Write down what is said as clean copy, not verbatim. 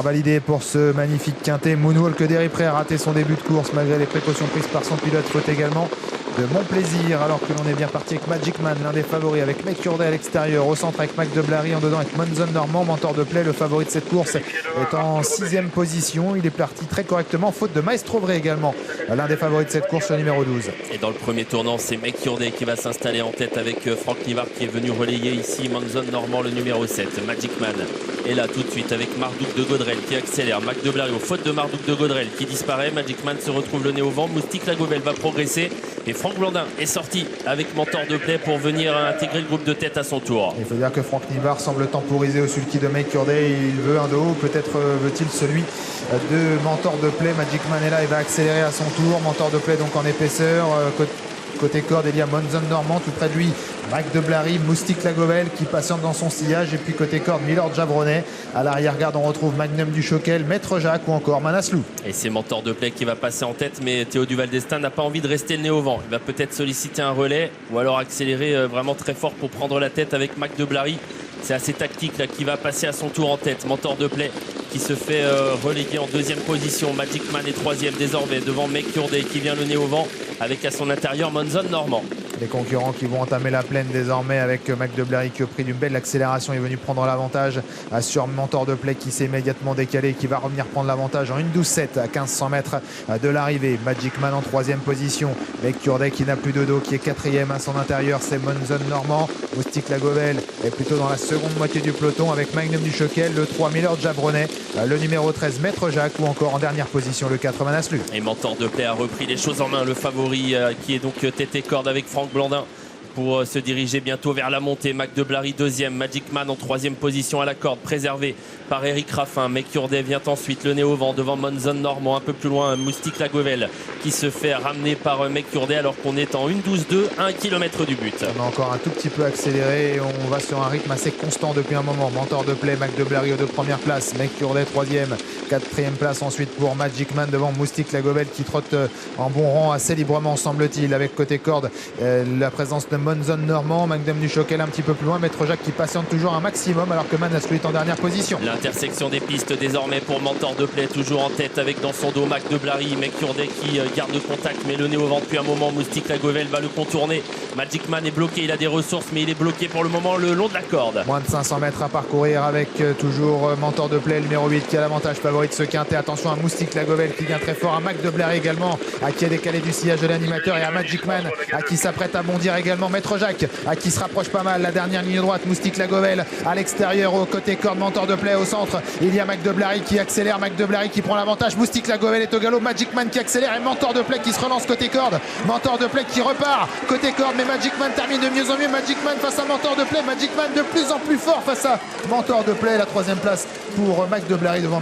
Validé pour ce magnifique quintet. Moonwalk d'Eripré a raté son début de course malgré les précautions prises par son pilote. Faute également de Mon Plaisir, alors que l'on est bien parti avec Magic Man, l'un des favoris, avec Make Your Day à l'extérieur, au centre avec Mac de Blary, en dedans avec Monzon Normand. Mentor de Play, le favori de cette course, est en 6e position. Il est parti très correctement, faute de Maestro Vrai également, l'un des favoris de cette course, le numéro 12. Et dans le premier tournant, c'est Make Your Day qui va s'installer en tête avec Franck Nivard qui est venu relayer ici Monzon Normand, le numéro 7. Magic Man est là tout de suite avec Marduk de Gaudrel qui accélère. Mac de Blary, faute de Marduk de Gaudrel qui disparaît. Magic Man se retrouve le nez au vent. Moustique Lagovel va progresser. Et Franck Blandin est sorti avec Mentor de Play pour venir intégrer le groupe de tête à son tour. Il faut dire que Franck Nivard semble temporiser au sulky de Make Your Day. Il veut un dos, peut-être veut-il celui de Mentor de Play. Magic Man est là, il va accélérer à son tour. Mentor de Play donc en épaisseur. Côté corde, il y a Monzon Normand, tout près de lui Mac de Blary, Moustique Lagovel qui patiente dans son sillage. Et puis côté corde, Milord Javronnet. À l'arrière-garde, on retrouve Magnum du Choquel, Maître Jacques ou encore Manaslu. Et c'est Mentor de Play qui va passer en tête, mais Théo Duval d'Estaing n'a pas envie de rester le nez au vent. Il va peut-être solliciter un relais ou alors accélérer vraiment très fort pour prendre la tête avec Mac de Blary. C'est assez tactique là qui va passer à son tour en tête. Mentor de Play qui se fait reléguer en 2e position. Magic Man est 3e désormais devant Make Your Day qui vient le nez au vent avec à son intérieur Monzon Normand. Les concurrents qui vont entamer la plaine désormais avec Mac de Blary qui au prix d'une belle accélération est venu prendre l'avantage sur Mentor de Play qui s'est immédiatement décalé et qui va revenir prendre l'avantage en 1,12,7 à 1500 mètres de l'arrivée. Magic Man en 3e position. Make Your Day qui n'a plus de dos, qui est 4e à son intérieur, c'est Monzon Normand. Moustique Lagovel est plutôt dans la seconde moitié du peloton avec Magnum du Choquel, le 3 Milord Javronnet, le numéro 13 Maître Jacques ou encore en dernière position le 4 Manaslu. Et Mentor de Play a repris les choses en main, le favori qui est donc tête et corde avec Franck Blandin pour se diriger bientôt vers la montée. Mac de Blary 2e, Magic Man en 3e position à la corde, préservé par Eric Raffin. Make Your Day vient ensuite le nez au vent devant Monzon Normand, un peu plus loin Moustique Lagovel qui se fait ramener par Make Your Day alors qu'on est en 1,12,2 à 1 km du but. On a encore un tout petit peu accéléré et on va sur un rythme assez constant depuis un moment. Mentor de Play, Mac de Blary aux 2 premières places, Make Your Day 3e, 4e place ensuite pour Magic Man devant Moustique Lagovel qui trotte en bon rang assez librement semble-t-il, avec côté corde la présence de Monzon Normand, Magnum du Choquel un petit peu plus loin, Maître Jacques qui patiente toujours un maximum alors que Manaslu est en dernière position. L'intersection des pistes désormais pour Mentor de Play, toujours en tête avec dans son dos Mac de Blary. Make Your Day qui garde contact mais le nez au vent depuis un moment. Moustique Lagovel va le contourner. Magic Man est bloqué, il a des ressources mais il est bloqué pour le moment le long de la corde. Moins de 500 mètres à parcourir avec toujours Mentor de Play, le numéro 8 qui a l'avantage favori de ce quintet. Attention à Moustique Lagovel qui vient très fort, à Mac de Blary également à qui est décalé du sillage de l'animateur et à Magic Man à qui s'apprête à bondir également Maître Jacques à qui se rapproche pas mal. La dernière ligne droite, Moustique Lagovel à l'extérieur au côté corde, Mentor de Play au centre. Il y a Mac de Blary qui accélère, Mac de Blary qui prend l'avantage. Moustique Lagovel est au galop, Magic Man qui accélère et Mentor de Play qui se relance côté corde. Mentor de Play qui repart côté corde mais Magic Man termine de mieux en mieux. Magic Man face à Mentor de Play, Magic Man de plus en plus fort face à Mentor de Play. La 3e place pour Mac de Blary devant